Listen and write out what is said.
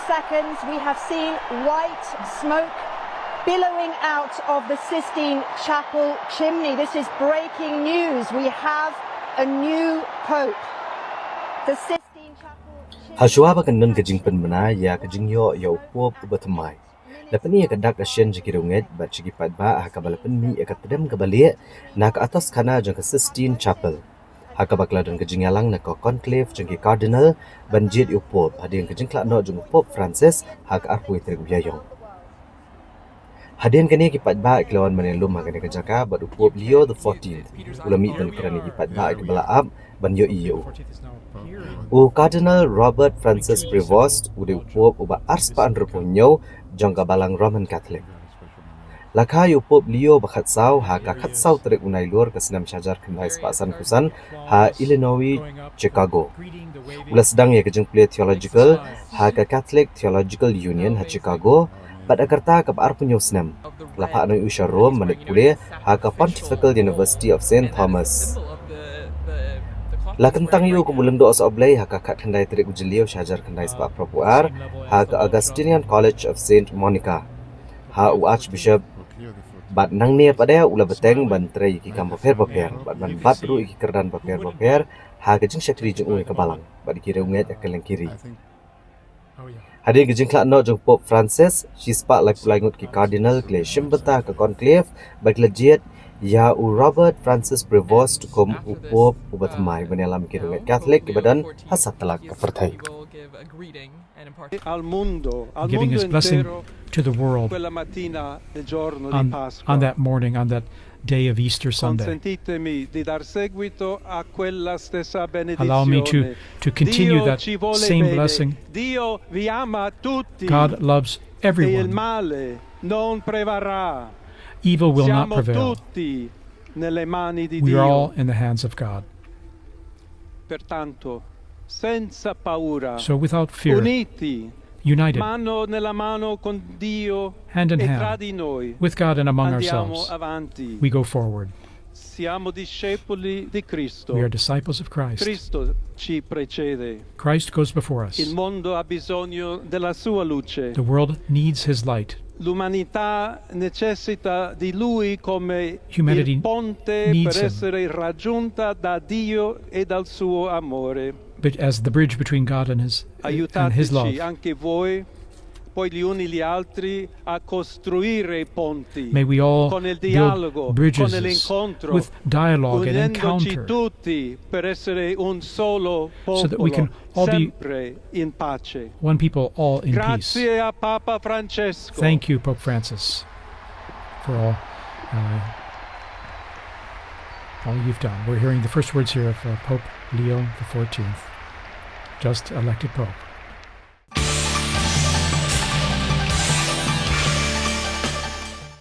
seconds, we have seen white smoke billowing out of the Sistine Chapel chimney. This is breaking news. We have a new pope. The Sistine Chapel chimney... Hashua bakanan kajing penmana ya kajing yo pop ubatamai. Lepas ni akan dak Asian jiki runget bat jiki padba akabalapan mi akan pedam kabalik nak atas kana jang ke Sistine Chapel. Hakabakla dan kajing yalang nak conclave jang ke Cardinal banjit upop hadian kajing klak no jang Pope Francis hak arpui terik biayong. Hadian kini kipat ba kelawan menelum akan kerjaka bat upop Leo the 14th. Ulami ban kerana kipat ba kebalaap ban yo iyo. Cardinal Robert Francis Prevost udah upop uba ars pa androponyo jangka balang Roman Catholic. Lakha upop Leo bakat sau ha kakat sau terik unai luar ke senam syajar kendai sepasan kusan ha Illinois Chicago. Ulah sedang ya kejeng kuliah theological ha ke Catholic Theological Union ha Chicago pada kerta ke par punyo senam. Lapa anoi usha Rome menik kuliah ha ke Pontifical University of St. Thomas. La kentang yu kumulem do os oblay ha kakat kendai terik ujeliau syajar kendai sepak propuar ha ke Augustinian College of St. Monica. Ha Archbishop bat nang nia pada ula beteng ban tray iki kam paper bat ban bat ru iki kerdan paper ha kejing syakri jeng ui kebalang bat dikira unget akeleng kiri. Hadir kejing klak no jeng Pope Francis shispak lak pulangut ki Cardinal kle shimbeta ke conclave bat lejiat ya Robert Francis Prevost kom upop ubatmai benelam kirunget Catholic ibadan hasat telak kepertai. Giving his blessing to the world on that morning, on that day of Easter Sunday. Allow me to continue that same blessing. God loves everyone. Evil will not prevail. We are all in the hands of God. So without fear, united, hand in hand, with God and among ourselves, we go forward. We are disciples of Christ. Christ goes before us. The world needs His light. Humanity needs Him, but as the bridge between God and His love. May we all build bridges with dialogue and encounter so that we can all be one people, all in peace. Thank you, Pope Francis, for all you've done. We're hearing the first words here of Pope Leo the 14th, just elected Pope.